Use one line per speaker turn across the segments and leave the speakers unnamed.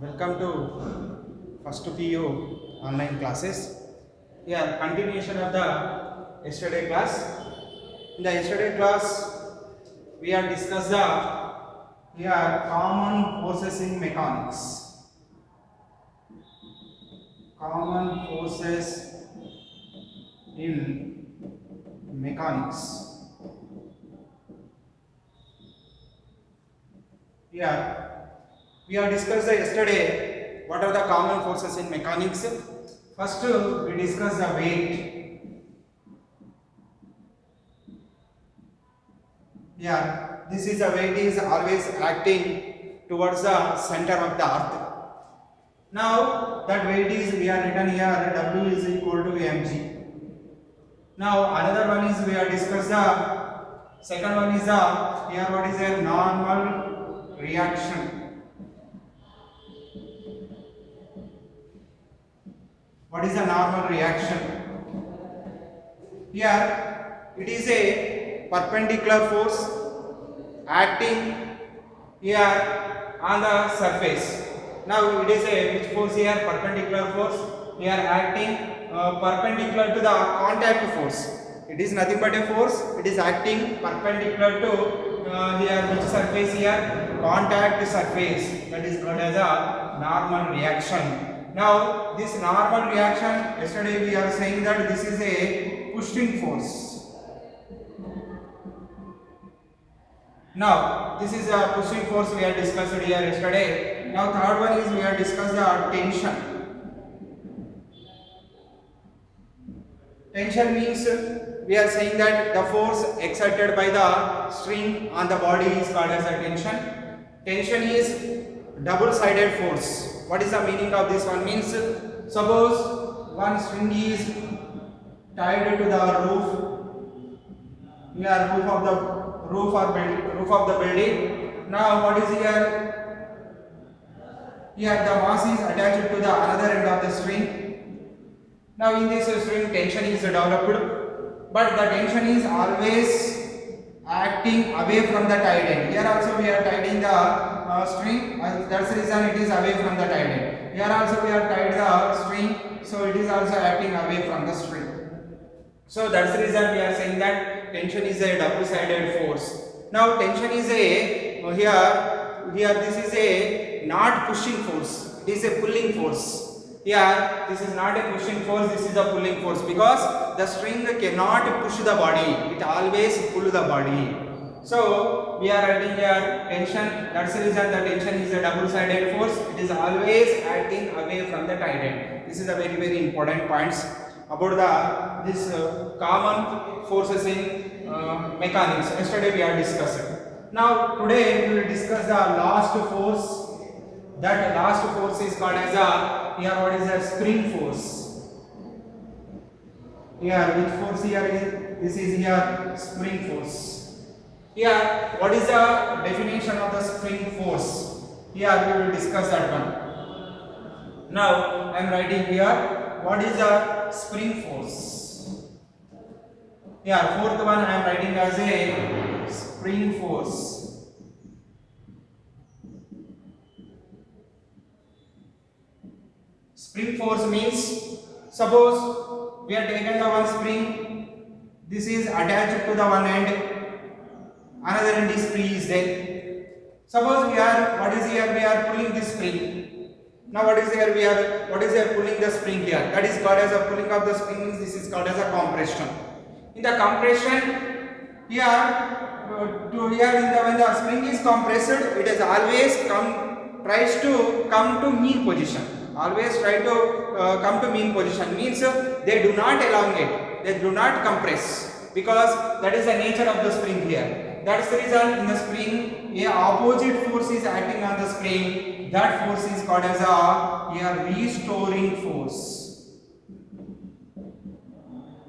Welcome to first PU online classes. Here, continuation of the yesterday class. In the yesterday class, we have discussed the common forces in mechanics. Common forces in mechanics. Here, we have discussed yesterday what are the common forces in mechanics. First, we discussed the weight. This is the weight is always acting towards the center of the earth. Now that weight is we are written here W is equal to mg. Now another one is we have discussed the second one is here what is a normal reaction. What is a normal reaction? Here it is a perpendicular force acting here on the surface. Now it is a which force here? Perpendicular force. Here acting perpendicular to the contact force. It is nothing but a force. It is acting perpendicular to here which surface here? Contact surface. That is called as a normal reaction. Now this normal reaction, yesterday we are saying that this is a pushing force. Now this is a pushing force we have discussed here yesterday. Now third one is we have discussed the tension. Tension means we are saying that the force exerted by the string on the body is called as a tension. Tension is double-sided force. What is the meaning of this one? Means suppose one string is tied to the roof. Here roof of the building. Now what is here? Here the mass is attached to the another end of the string. Now in this string tension is developed, but the tension is always acting away from the tied end. Here also we are tied in the string, that's the reason it is away from the tied end. Here also we are tied the string, so it is also acting away from the string. So that's the reason we are saying that tension is a double-sided force. Now tension is a here this is a not pushing force, it is a pulling force. Here this is not a pushing force, this is a pulling force, because the string cannot push the body, it always pull the body. So we are writing here tension, that's the reason the tension is a double-sided force, it is always acting away from the tied end. This is a very important points about this common forces in mechanics. Yesterday we have discussed. Now today we will discuss the last force. That last force is called as here what is a spring force. Here which force here is? This is here spring force. Here what is the definition of the spring force? Here we will discuss that one. Now I am writing here what is a spring force. Here fourth one I am writing as a spring force. Spring force means suppose we are taken the one spring, this is attached to the one end, another end is free is there. Suppose we are what is here? We are pulling this spring. Now what is here? What is here pulling the spring here? That is called as a pulling of the spring means this is called as a compression. In the compression here when the spring is compressed, it has always tries to come to mean position. Always try to come to mean position means they do not elongate, they do not compress, because that is the nature of the spring here. That's the reason in the spring a opposite force is acting on the spring. That force is called as a restoring force.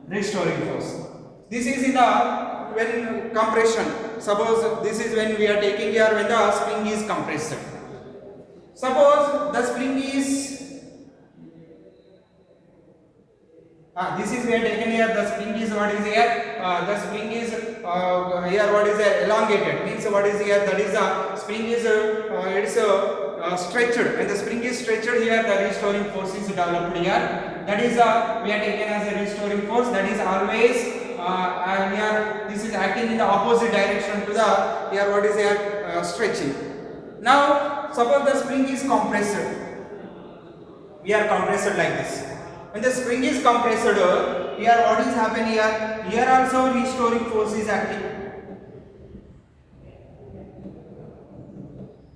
Restoring force. This is in the when compression. Suppose this is when we are taking here when the spring is compressed. Suppose the spring is this is we are taken here. The spring is what is here? The spring is here what is elongated means what is here? That is the spring is it's stretched, when the spring is stretched here, the restoring force is developed here. That is we are taken as a restoring force. That is always here. This is acting in the opposite direction to the here. What is here stretching. Now suppose the spring is compressed. We are compressed like this. When the spring is compressed, here what is happening here? Here also restoring force is acting.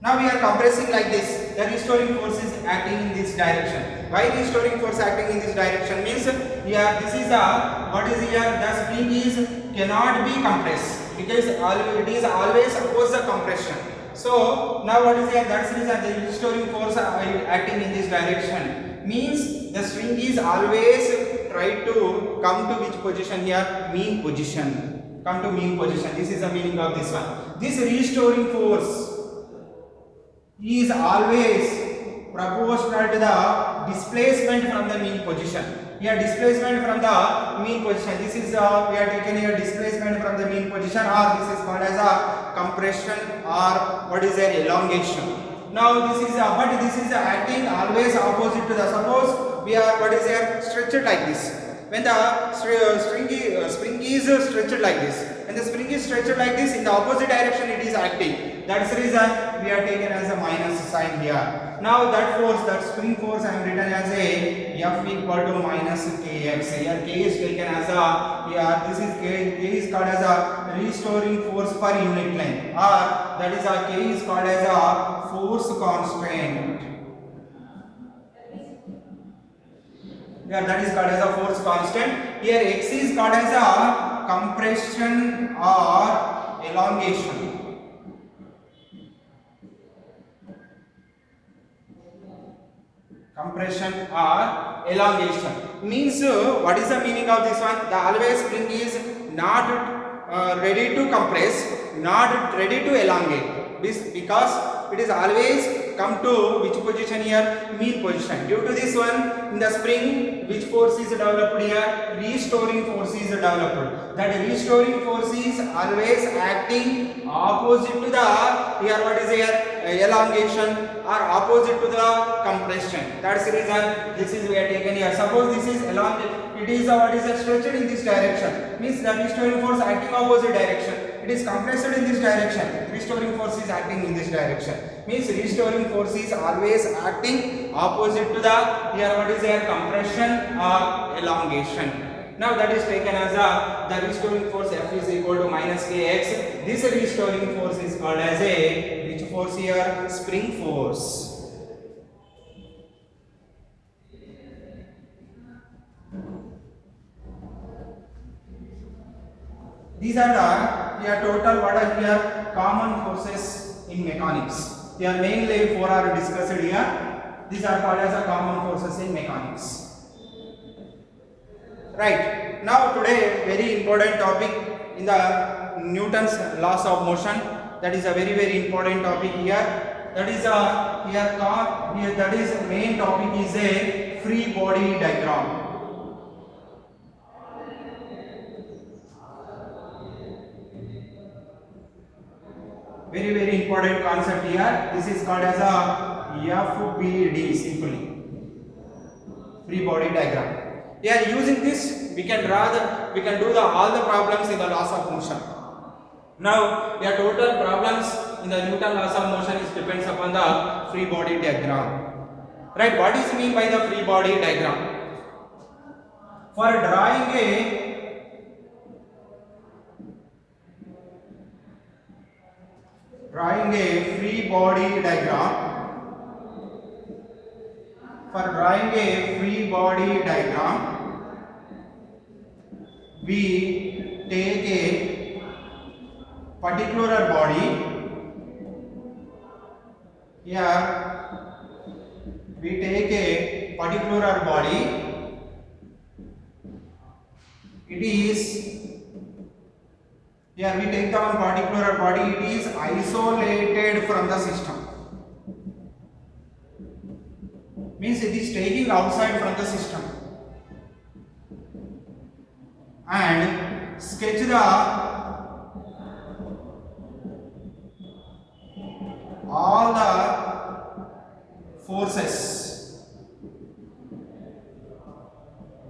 Now we are compressing like this. The restoring force is acting in this direction. Why restoring force acting in this direction means here this is a what is here, the spring is cannot be compressed because it is always oppose the compression. So now what is here, that's the reason the restoring force acting in this direction means the string is always try to come to which position here, mean position, come to mean position. This is the meaning of this one. This restoring force is always proportional to the displacement from the mean position. Here displacement from the mean position. This is we are taken here displacement from the mean position, or this is called as a compression, or what is a elongation. Now this is but this is acting always opposite to the, suppose we are what is here stretched like this. When the spring is stretched like this, when the spring is stretched like this, in the opposite direction it is acting. That's the reason we are taken as a minus sign here. Now that force, that spring force, I am written as a F equal to minus kx. Here k is taken as a, here this is k is called as a restoring force per unit length, or that is a k is called as a force constant. Here that is called as a force constant. Here x is called as a compression or elongation. Compression or elongation means what is the meaning of this one? The always spring is not ready to compress, not ready to elongate. This because it is always come to which position here, mean position. Due to this one, in the spring, which force is developed here? Restoring force is developed. That restoring force is always acting opposite to the here what is here elongation, or opposite to the compression. That's the reason this is we are taken here. Suppose this is elongated, it is what is stretched in this direction, means the restoring force acting opposite direction. It is compressed in this direction, restoring force is acting in this direction, means restoring force is always acting opposite to the here what is here compression or elongation. Now that is taken as the restoring force F is equal to minus kx. This restoring force is called as a which force here? Spring force. These are the here total what are here common forces in mechanics. They are mainly 4 are discussed here. These are called as a common forces in mechanics. Right. Now today very important topic in the Newton's laws of motion. That is a very important topic here. That is here that is main topic is a free body diagram. Very important concept here. This is called as a FBD, simply free body diagram. Here using this we can do all the problems in the laws of motion. Now your total problems in the Newton laws of motion is depends upon the free body diagram. Right? What is mean by the free body diagram? For drawing a free body diagram, we take a particular body. Here we take a particular body. It is here we take the one particular body. It is isolated from the system. Means it is taking outside from the system, and sketch the all the forces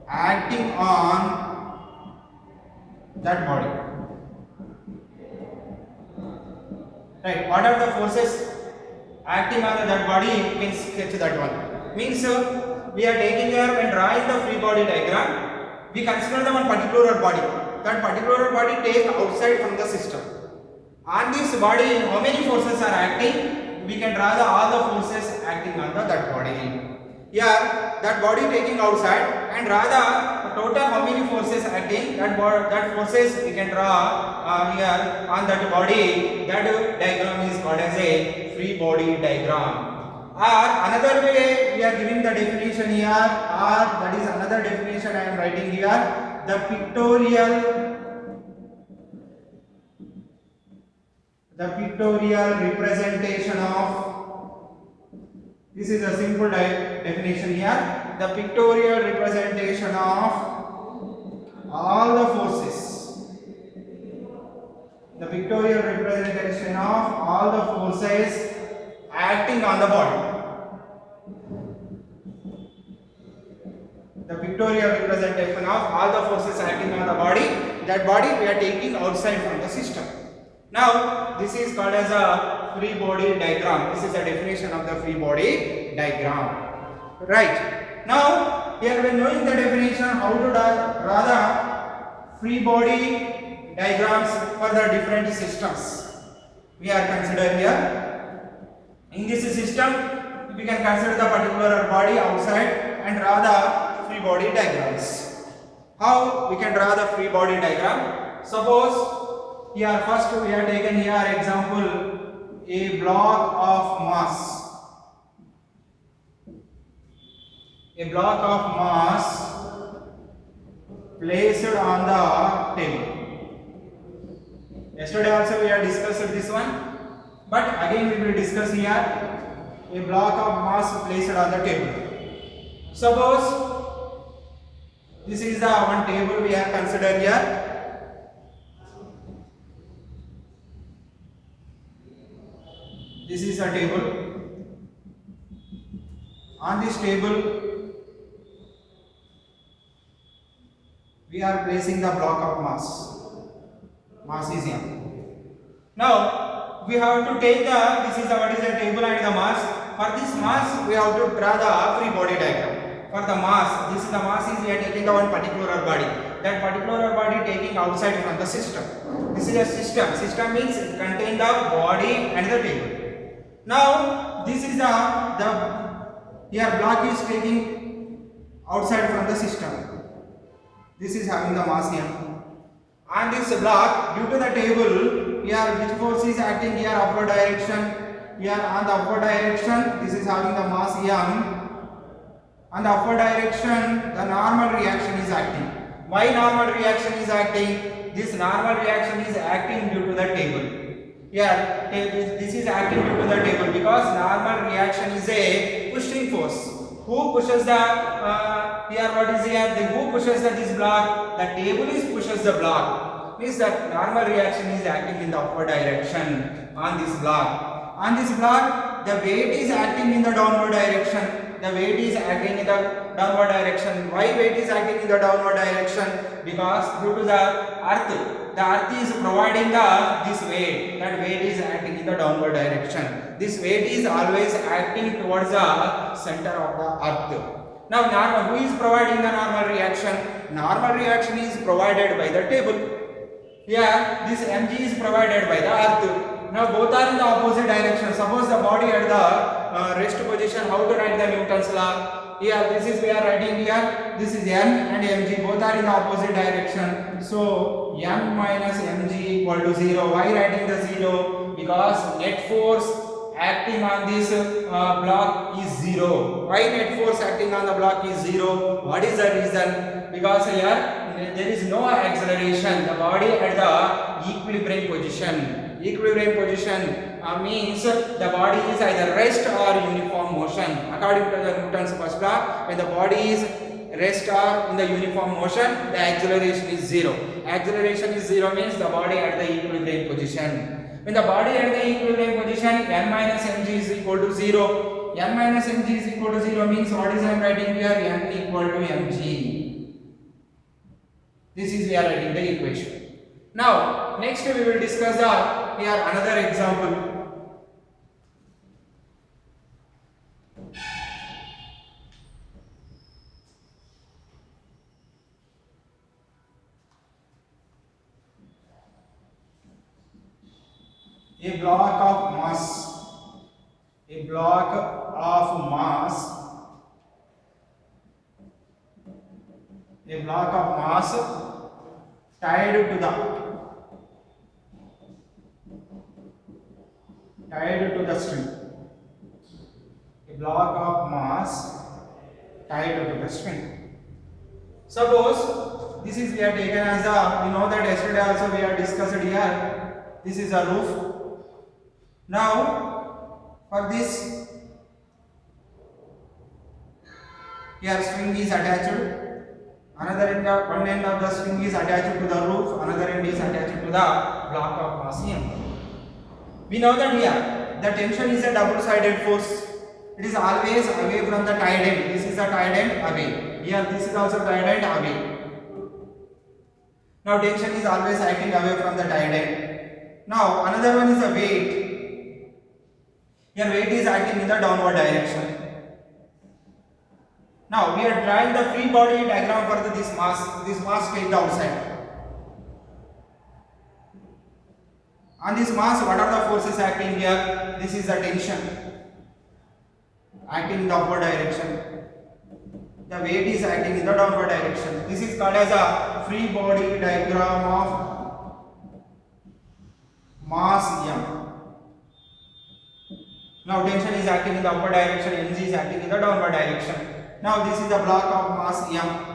acting on that body. Right, what are the forces acting on that body? You can sketch that one. Means we are taking here when drawing the free body diagram, we consider the one particular body. That particular body taken outside from the system. On this body, how many forces are acting? We can draw all the forces acting on that body. Here, that body taking outside and draw the total how many forces acting. That forces we can draw here on that body. That diagram is called as a free body diagram. Or another way we are giving the definition here, or that is another definition I am writing here. The pictorial representation of, this is a simple definition here, the pictorial representation of all the forces, the pictorial representation of all the forces acting on the body. The pictorial representation of all the forces acting on the body, that body we are taking outside from the system. Now, this is called as a free body diagram. This is a definition of the free body diagram. Right. Now, here when knowing the definition, how to draw the free body diagrams for the different systems we are considering here. In this system, we can consider the particular body outside and draw the free body diagrams. How we can draw the free body diagram? Suppose here first we have taken here example a block of mass. A block of mass placed on the table. Yesterday also we have discussed this one, but again we will discuss here a block of mass placed on the table. Suppose this is the one table we have considered here. This is a table. On this table, we are placing the block of mass. Mass is here. Now, we have to take this is what is the table and the mass. For this mass, we have to draw the free body diagram. For the mass, this is the mass is we are taking the one particular body. That particular body taking outside from the system. This is a system. System means it contains the body and the table. Now, this is the here block is taking outside from the system. This is having the mass here. On this block, due to the table, here which force is acting here upward direction. Here on the upward direction, this is having the mass M. On the upward direction, the normal reaction is acting. Why normal reaction is acting? This normal reaction is acting due to the table. Here, this is acting due to the table because normal reaction is a pushing force. Who pushes the here? What is here? Who pushes this block? The table is pushes the block. Means that normal reaction is acting in the upward direction on this block. On this block, the weight is acting in the downward direction. The weight is acting in the downward direction. Why weight is acting in the downward direction? Because due to the earth is providing this weight. That weight is acting in the downward direction. This weight is always acting towards the center of the earth. Now, who is providing the normal reaction? Normal reaction is provided by the table. Here, this mg is provided by the earth. Now, both are in the opposite direction. Suppose the body at the rest position, how to write the Newton's law? Here, this is we are writing here. This is m and mg, both are in the opposite direction. So, m minus mg equal to 0. Why writing the 0? Because net force acting on this block is 0. Why net force acting on the block is 0? What is the reason? Because here there is no acceleration. The body at the equilibrium position. Equilibrium position means the body is either rest or uniform motion. According to the Newton's first law, when the body is rest or in the uniform motion, the acceleration is 0. Acceleration is 0 means the body at the equilibrium position. When the body at the equilibrium position, m minus mg is equal to 0. n minus mg is equal to 0 means what is I am writing here? N equal to mg. This is we are writing the equation. Now next we will discuss the here another example. A block of mass tied to the string. A block of mass tied to the string. Suppose this is we are taken as a, we know that yesterday also we are discussed here. This is a roof. Now for this, here string is attached. Another end of one end of the string is attached to the roof. Another end is attached to the block of mass M. We know that here the tension is a double-sided force. It is always away from the tied end. This is a tied end away. Here this is also tied end away. Now tension is always acting away from the tied end. Now another one is a weight. Here weight is acting in the downward direction. Now we are drawing the free body diagram for this mass. This mass take the outside. On this mass, what are the forces acting here? This is the tension acting in the upward direction. The weight is acting in the downward direction. This is called as a free body diagram of mass M. Now tension is acting in the upward direction, mg is acting in the downward direction. Now this is the block of mass M.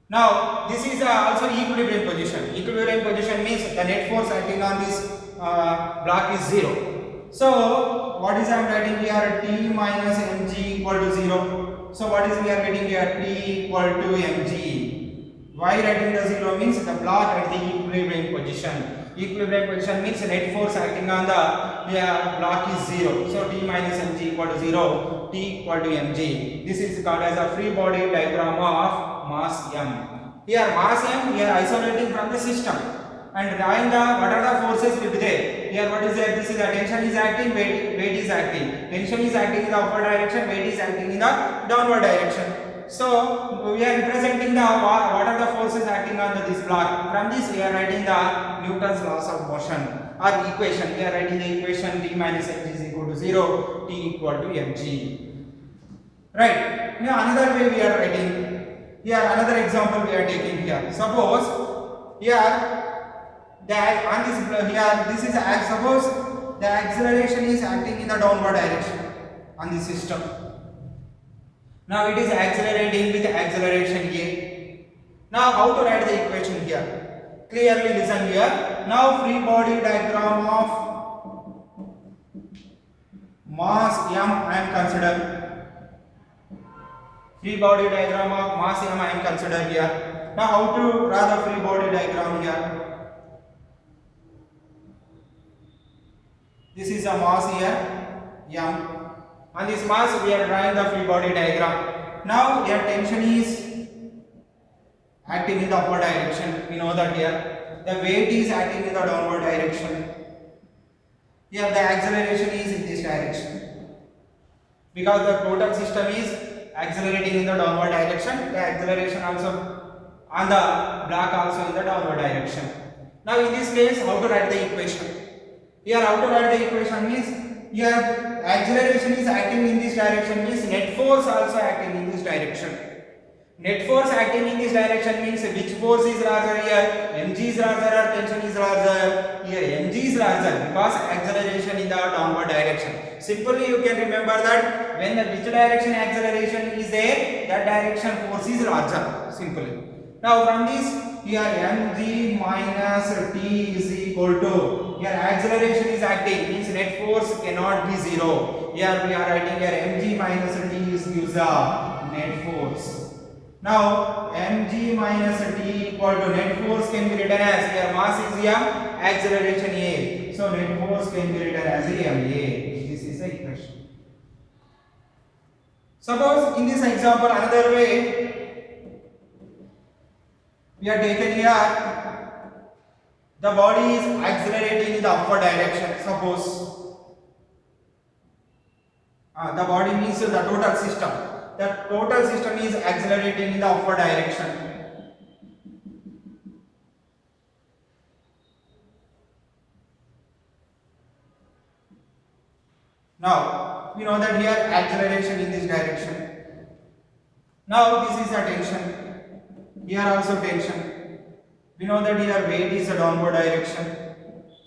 Now this is also equilibrium position. Equilibrium position means the net force acting on this block is 0. So what is I am writing here? T minus mg equal to 0. So what is we are getting here? T equal to mg. Why writing the 0 means the block at the equilibrium position. Equilibrium position means net force acting on the block is 0. So T minus mg equal to 0. T equal to mg. This is called as a free body diagram of mass M. Here mass M, we are isolating from the system and drawing the what are the forces will be there. Here what is there? This is the tension is acting, weight is acting. Tension is acting in the upward direction, weight is acting in the downward direction. So we are representing the what are the forces acting on this block. From this we are writing the Newton's laws of motion or equation. We are writing the equation T minus mg is equal to 0, T equal to mg. Right. Now another way we are writing. Here another example we are taking here. Suppose here suppose the acceleration is acting in the downward direction on the system. Now it is accelerating with acceleration A. Now how to write the equation here? Clearly listen here. Now free body diagram of mass M I am considering. Free body diagram of mass M I am considered here. Now how to draw the free body diagram here? This is a mass here, M. On this mass we are drawing the free body diagram. Now here tension is acting in the upward direction. We know that here. The weight is acting in the downward direction. Here the acceleration is in this direction. Because the total system is accelerating in the downward direction, the acceleration also on the block also in the downward direction. Now in this case, how to write the equation? Here how to write the equation means, here acceleration is acting in this direction means net force also acting in this direction. Net force acting in this direction means which force is larger here? mg is larger or tension is larger? Here mg is larger because acceleration in the downward direction. Simply you can remember that when the which direction acceleration is there, that direction force is larger. Simply. Now from this, here mg minus t is equal to, here acceleration is acting means net force cannot be 0. Here we are writing here mg minus t is gives the net force. Now mg minus t equal to net force can be written as, here mass is m, acceleration a. So net force can be written as a ma. This is the equation. Suppose in this example another way we are taken here, the body is accelerating in the upward direction. Suppose the body means the total system. The total system is accelerating in the upward direction. Now we know that here acceleration in this direction. Now this is a tension. Here also tension. We know that here weight is the downward direction.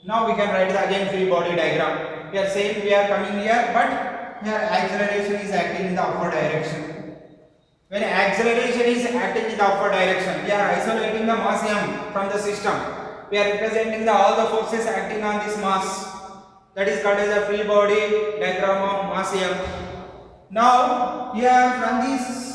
Now we can write the again free body diagram. We are saying we are coming here, but here acceleration is acting in the upward direction. When acceleration is acting in the upward direction, we are isolating the mass m from the system. We are representing all the forces acting on this mass. That is called as a free body diagram of mass m. Now here from this,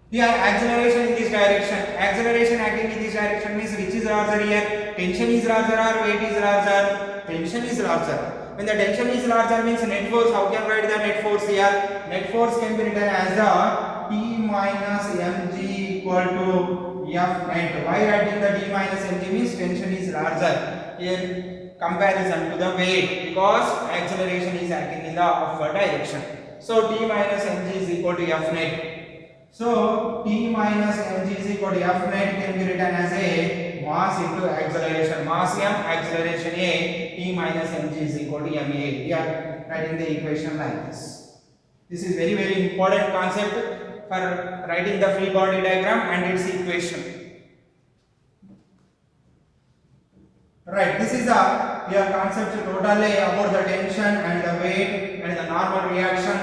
here acceleration in this direction. Acceleration acting in this direction means which is larger here? Tension is larger or weight is larger? Tension is larger. When the tension is larger means net force. How can write the net force here? Net force can be written as the T minus mg equal to F net. Why writing the T minus mg means tension is larger in comparison to the weight, because acceleration is acting in the upward direction. So T minus mg is equal to F net. So T minus mg is equal to F net can be written as a mass into acceleration. Mass m, acceleration a. T minus mg is equal to ma. We are writing the equation like this. This is very very important concept for writing the free body diagram and its equation. Right, this is a here concept totally about the tension and the weight and the normal reaction.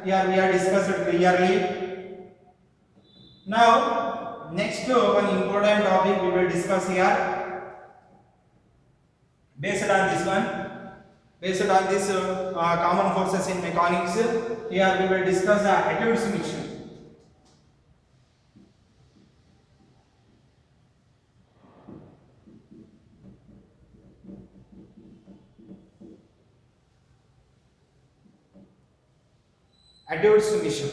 Here we are discussed clearly. Now, next one important topic we will discuss here. Based on this common forces in mechanics, here we will discuss the attitude submission. Attitude submission.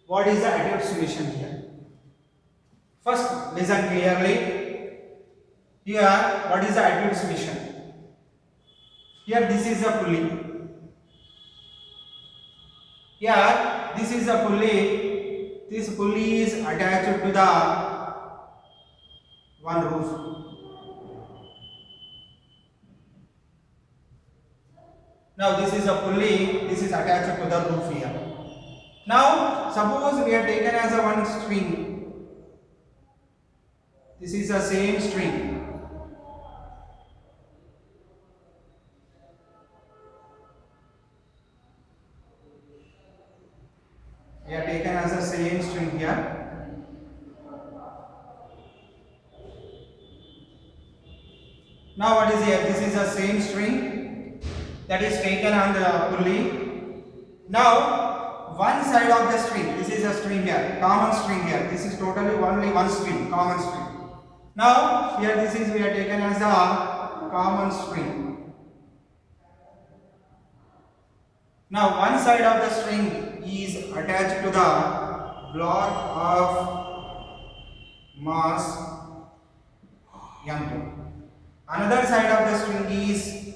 What is the attitude submission here? First, listen clearly. Here, what is the attitude submission? Here, this is a pulley. Here, this is a pulley. This pulley is attached to the one roof. Now, this is a pulley. This is attached to the roof here. Now, suppose we are taken as a one string. This is the same string. We are taken as the same string here. Now, what is here? This is the same string that is taken on the pulley. Now, one side of the string, this is a string here, common string here. This is totally only one string, common string. Now, here this is we are taken as a common string. Now, one side of the string is attached to the block of mass m2. Another side of the string is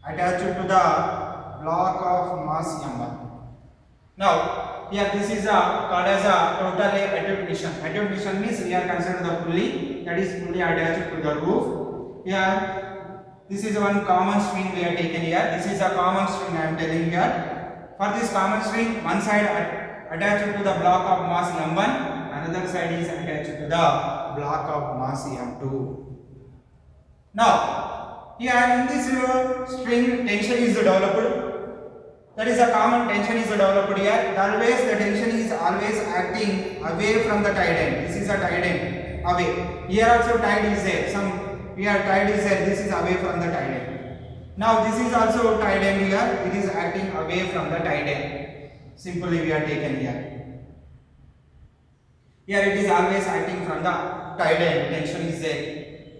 attached to the block of mass m1. Now, here this is called as a total attitude mission. Attitude mission means we are considering the pulley, that is pulley attached to the roof. Here, this is one common string we are taken here. This is a common string I am telling here. For this common string, one side attached to the block of mass m1, another side is attached to the block of mass m2. Now, here in this string, tension is developed. That is a common tension is developed here. Always the tension is always acting away from the tied end. This is a tied end away. Here also tied is there. Here tied is there. This is away from the tied end. Now this is also tied end here. It is acting away from the tied end. Simply we are taken here. Here it is always acting from the tied end. Tension is there.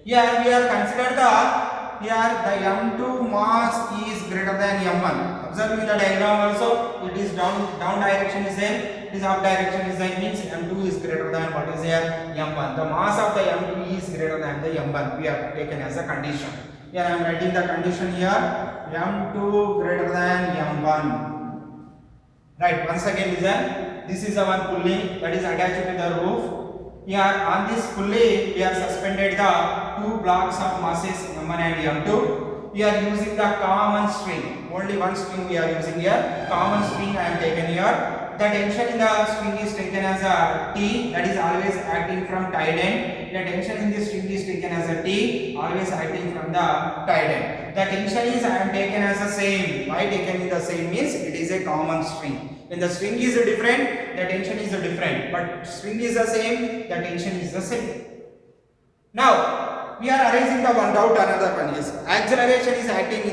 Here we are considered the here the M2 mass is greater than M1. Observe in the diagram also, it is down direction is there, it is up direction is there, means M2 is greater than what is here, M1. The mass of the M2 is greater than the M1. We have taken as a condition. Here I am writing the condition here, M2 greater than M1. Right, once again listen, this is the one pulley that is attached to the roof. Here on this pulley we have suspended the two blocks of masses M1 and M2. We are using the common string, only one string we are using here, common string I am taken here. The tension in the string is taken as a T, that is always acting from tied end. The tension in the string is taken as a T, always acting from the tied end. The tension is I am taken as the same. Why taken in the same means it is a common string. When the string is different, the tension is different. But string is the same, the tension is the same. Now we are arising the one doubt. Another one is acceleration is acting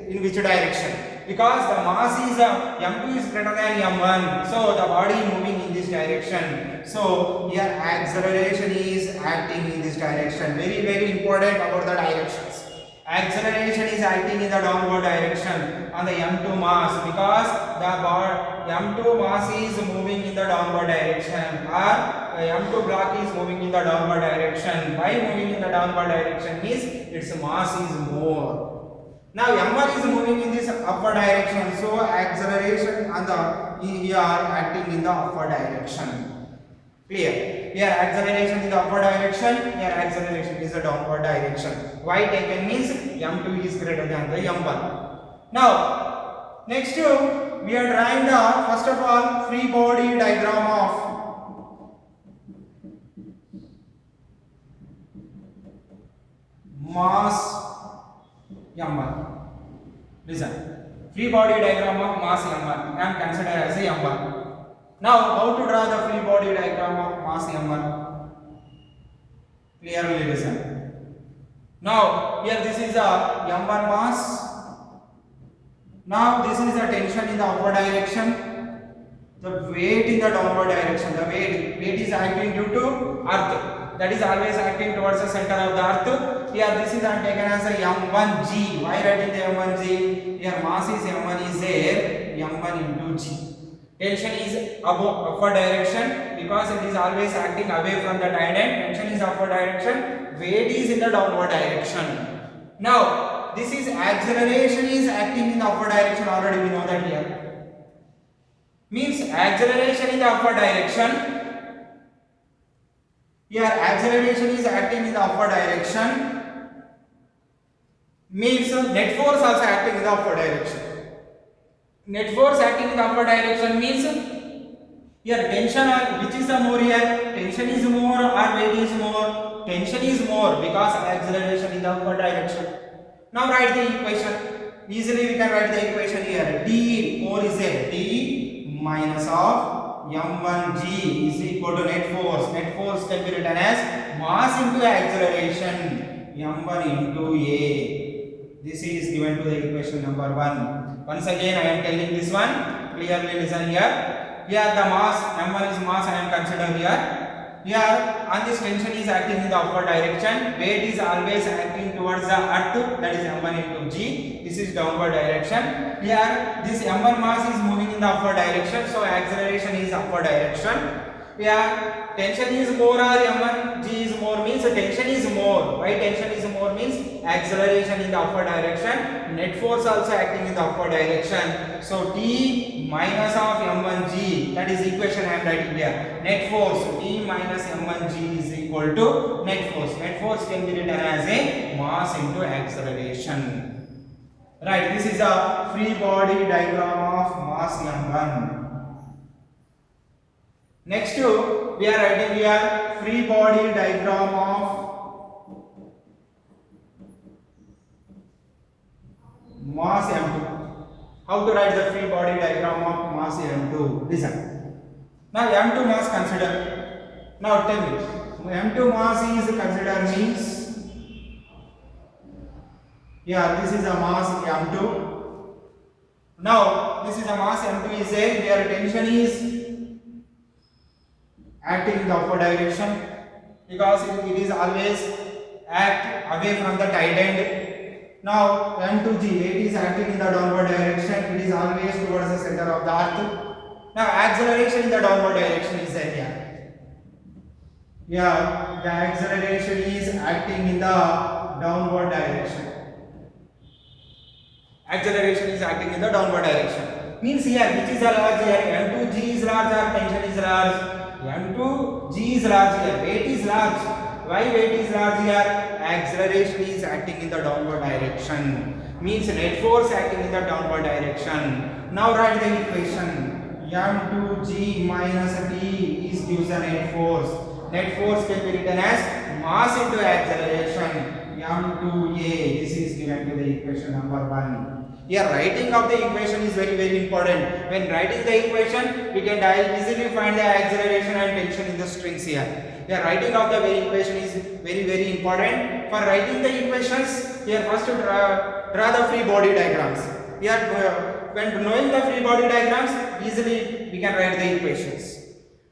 in which direction? Because the mass is M2 is greater than M1, so the body moving in this direction. So here acceleration is acting in this direction. Very important about the directions. Acceleration is acting in the downward direction on the M2 mass, because the M2 mass is moving in the downward direction, or the M2 block is moving in the downward direction. By moving in the downward direction means its mass is more. Now M1 is moving in this upward direction, so acceleration on the here acting in the upward direction. Clear? Here acceleration in the upward direction, here acceleration is the downward direction. Why taken means M2 is greater than the M1. Now next we are drawing the first of all free body diagram of mass M1. Listen, free body diagram of mass M1 I am considered as a M1. Now how to draw the free body diagram of mass M1? Clearly listen. Now here this is a M1 mass. Now this is the tension in the upward direction, the weight in the downward direction. The weight is acting due to earth, that is always acting towards the center of the earth. Here this is taken as a M1G. Why writing the M1G? Here mass is M1 is there, M1 into G. Tension is upward direction, because it is always acting away from the tied end. Tension is upward direction, weight is in the downward direction. Now this is acceleration is acting in the upward direction. Already we know that here. Means acceleration in the upward direction. Here acceleration is acting in the upward direction, means net force also acting in the upward direction. Net force acting in the upward direction means here tension, or which is the more here? Tension is more or weight is more? Tension is more, because acceleration in the upward direction. Now write the equation. Easily we can write the equation here. D more is there. D minus of M1G is equal to net force. Net force can be written as mass into acceleration, M1 into A. This is given to the equation number 1. Once again I am telling this one. Clearly listen here. Here the mass, M1 is mass I am considering here. Here on this tension is acting in the upward direction. Weight is always acting towards the earth, that is M1 into G. This is downward direction. Here this M1 mass is moving in the upward direction, so acceleration is upward direction. Here tension is more or M1 G is more, means tension is more. Why tension is more means acceleration in the upward direction. Net force also acting in the upward direction. So T minus of M1G, that is equation I am writing here. Net force T minus M1G is equal to net force. Net force can be written as a mass into acceleration. Right, this is a free body diagram of mass M1. Next we are writing here free body diagram of mass M2. How to write the free body diagram of mass M2? Listen. Now M2 mass consider. Now tell me, M2 mass is considered means, yeah, this is a mass M2. Now this is a mass M2 is there, where tension is acting in the upward direction, because it is always act away from the tied end. Now M to G, it is acting in the downward direction. It is always towards the center of the earth. Now acceleration in the downward direction is there here. Yeah, the acceleration is acting in the downward direction. Acceleration is acting in the downward direction. Means here, which is a large here? M2G is large or tension is large? M2G is large here. Weight is large. Why weight is large here? Acceleration is acting in the downward direction. Means net force acting in the downward direction. Now write the equation. M2G minus T is gives the net force. Net force can be written as mass into acceleration. M2A. This is given to the equation number 1. Here writing of the equation is very important. When writing the equation, we can easily find the acceleration and tension in the strings here. Here writing of the equation is very important. For writing the equations, here first draw the free body diagrams. Here when knowing the free body diagrams, easily we can write the equations.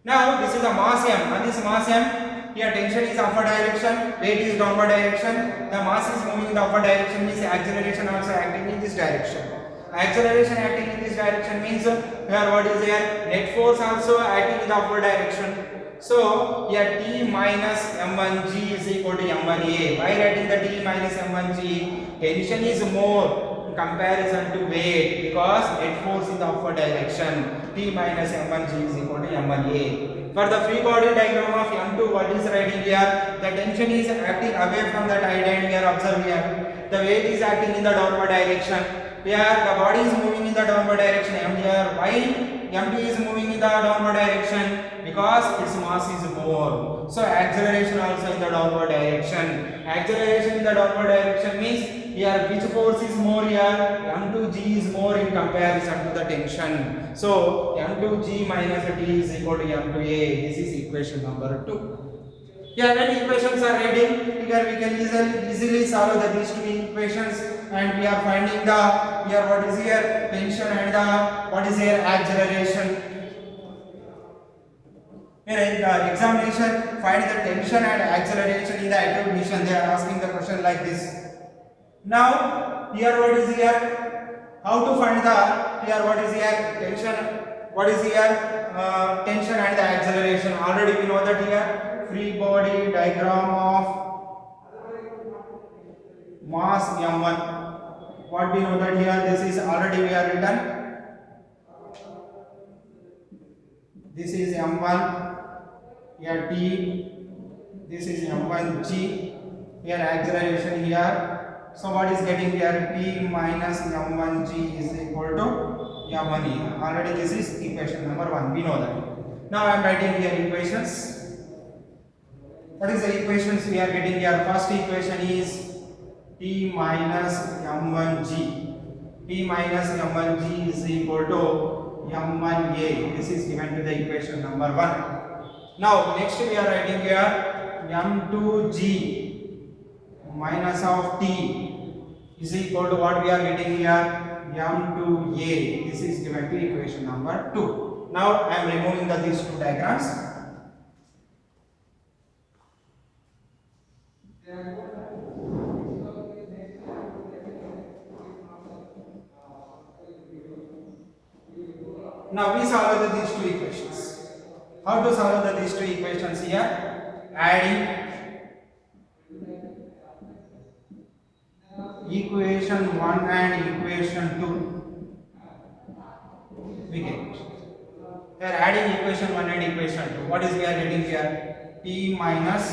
Now this is the mass M. On this mass M, here tension is upward direction, weight is downward direction. The mass is moving in the upward direction, means acceleration also acting in this direction. Acceleration acting in this direction means here what is there? Net force also acting in the upward direction. So here T minus M1G is equal to M1A. By writing the T minus M1G, tension is more in comparison to weight because net force in the upward direction. T minus M1G is equal to M1A. For the free body diagram of M2, what is writing here? The tension is acting away from the tight end. Here observe here. The weight is acting in the downward direction. Here the body is moving in the downward direction. M here. Why M2 is moving in the downward direction? Because its mass is more. So acceleration also in the downward direction. Acceleration in the downward direction means here which force is more here? M2G is more in comparison to the tension. So M2G minus T is equal to M2A. This is equation number 2. Here when equations are ready, here we can easily solve these two equations, and we are finding the here what is here tension and the what is here acceleration. Here in the examination, find the tension and acceleration in the attribution. They are asking the question like this. Now here what is here? How to find the here what is here tension? What is here tension and the acceleration? Already we know that here free body diagram of mass M1. What we know that here this is already we have written. This is M1. Here T. This is M1G. Here acceleration here. So what is getting here? T minus M1G is equal to M1E. Already this is equation number 1. We know that. Now I am writing here equations. What is the equations we are getting here? First equation is T minus M1G. T minus M1G is equal to M1A. This is given to the equation number 1. Now next we are writing here M2G minus of T is equal to what we are getting here? M2A. This is given to equation number 2. Now I am removing these two diagrams. Now we solve these two equations. How to solve these two equations here? Adding equation 1 and equation 2. We get. We are adding equation 1 and equation 2. What is we are getting here? T minus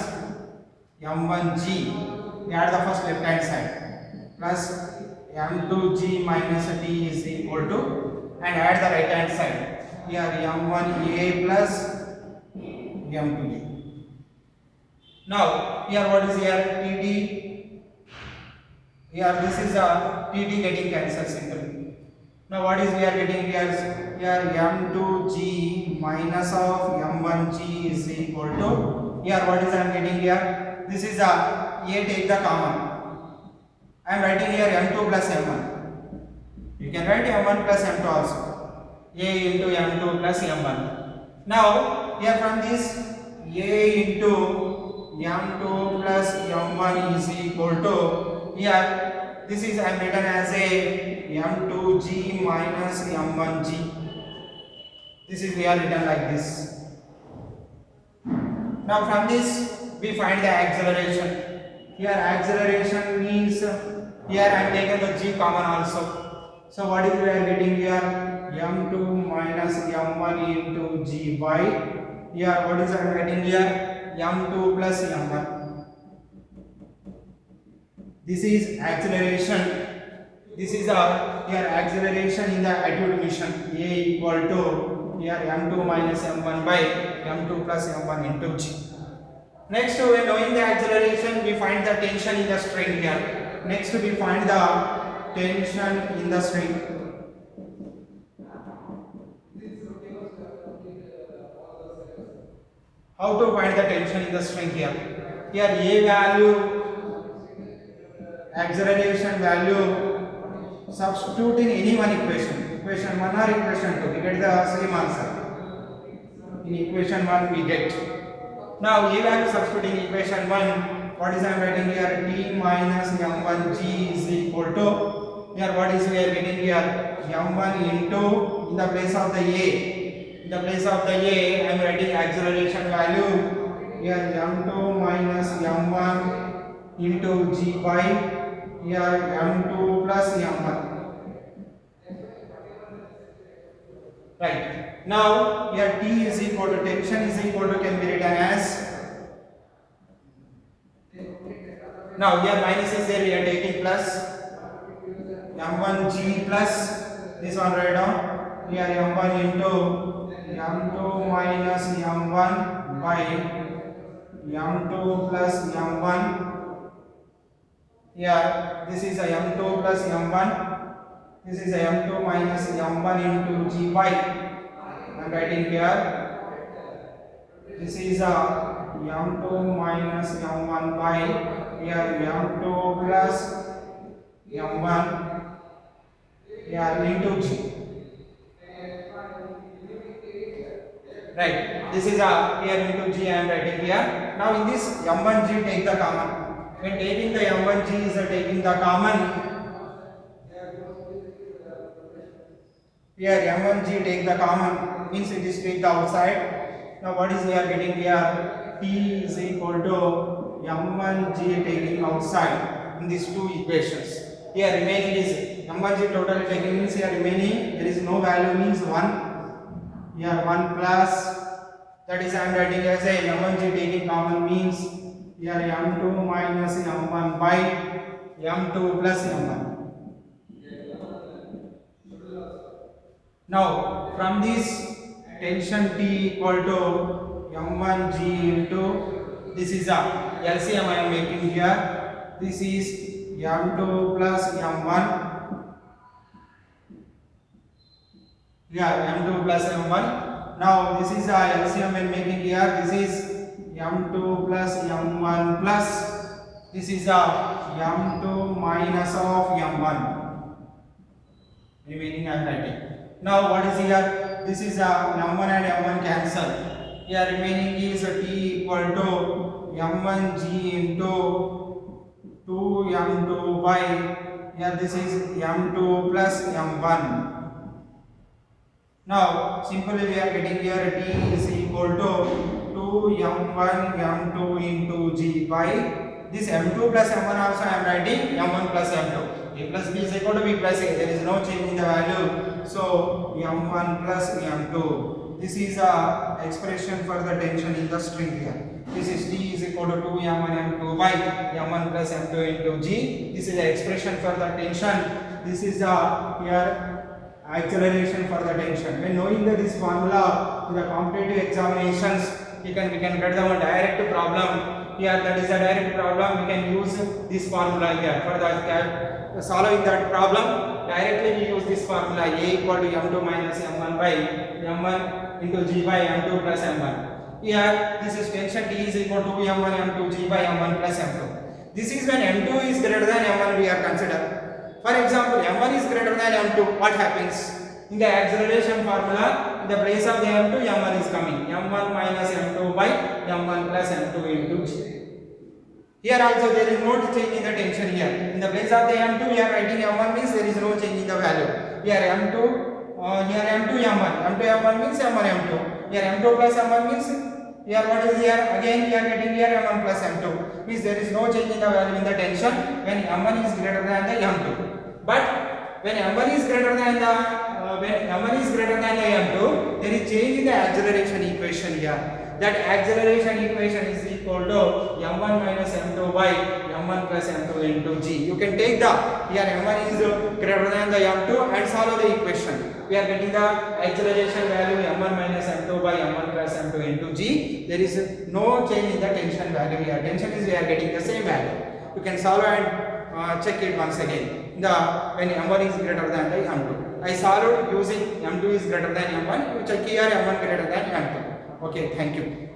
M1G. We add the first left hand side. Plus M2G minus T is equal to, and add the right hand side. Here M1A plus M2A. Now here what is here? TD. Here this is a TD getting cancelled simply. Now what is we are getting here? Here M2G minus of M1G is equal to, here what is I am getting here? This is a take the common. I am writing here M2 plus M1. You can write M1 plus M2 also. A into M2 plus M1. Now here from this A into M2 plus M1 is equal to, here This is I am written as a m2g minus m1g. This is we are written like this. Now from this we find the acceleration. Here acceleration means here I am taken the g common also. So what is we are getting here? m2 minus m1 into g by here what is I am getting here? m2 plus m1. This is acceleration. This is our here acceleration in the attitude motion. A equal to here m2 minus m1 by m2 plus m1 into g. Next, when knowing the acceleration, we find the tension in the string here. Next, we find the tension in the string. How to find the tension in the string here? Here, A value, acceleration value, substitute in any one equation. Equation 1 or equation 2, we get the same answer. In equation 1, we get. Now, A value substituting equation 1, what is I am writing here? T minus m1g is equal to, here what is we are getting here? m1 into, in the place of the A, in the place of the A, I am writing acceleration value, here m2 minus m1 into g by, here m2 plus m1. Right. Now, here T is equal to tension is equal to can be written as. Now, here minus is there, we are taking plus m1g plus this one write down. Here m1 into m2 minus m1 by m2 plus m1. Here this is a m2 plus m1. This is a m2 minus m1 into g by. I am writing here. This is a m2 minus m1 by here m2 plus m1 here into g. Right. This is a here into g I am writing here. Now in this m1g take the common. When taking the m1g is taking the common. Here m1g take the common means it is take the outside. Now what is we are getting here? T is equal to m1g taking outside in these two equations. Here remaining is m1g total taking means here remaining there is no value means 1. Here 1 plus that is I am writing as a m1g taking common means here m2 minus m1 by m2 plus m1. Now from this tension T equal to m1g into this is a LCM I am making here. This is m2 plus m1. Yeah, m2 plus m1. Now this is a LCM I am making here. This is m2 plus m1 plus this is a m2 minus of m1. Remaining I am writing. Now what is here? This is a m1 and m1 cancel. Here remaining is a T equal to m1g into 2m2 by here this is m2 plus m1. Now simply we are getting here T is equal to 2m1 m2 into g by this m2 plus m1 also I am writing m1 plus m2. A plus b is equal to b plus a. There is no change in the value. So m1 plus m2. This is a expression for the tension in the string here. This is T is equal to 2m1 m2 by m1 plus m2 into g. This is the expression for the tension. This is here acceleration for the tension. When knowing this formula in the competitive examinations, we can get the direct problem. Here that is a direct problem. We can use this formula here for the solving that problem. Directly we use this formula A equal to m2 minus m1 by m1 into g by m2 plus m1. Here this is tension T is equal to m1 m2 g by m1 plus m2. This is when m2 is greater than m1 we are consider. For example, m1 is greater than m2. What happens? In the acceleration formula, in the place of the m2, m1 is coming. m1 minus m2 by m1 plus m2 into g. Here also there is no change in the tension here. In the place of the M2 we are writing M1 means there is no change in the value. Here M2, here M2 M1. M2 M1 means M1 M2. Here M2 plus M1 means here what is here? Again we are getting here M1 plus M2. Means there is no change in the value in the tension when M1 is greater than the M2. But when M1 is greater than the M2, there is change in the acceleration equation here. That acceleration equation is equal to m1 minus m2 by m1 plus m2 into g. You can take the here m1 is greater than the m2 and solve the equation. We are getting the acceleration value m1 minus m2 by m1 plus m2 into g. There is no change in the tension value here. Tension is we are getting the same value. You can solve and check it once again. The when m1 is greater than the m2. I solved using m2 is greater than m1. You check here m1 greater than m2. Okay, thank you.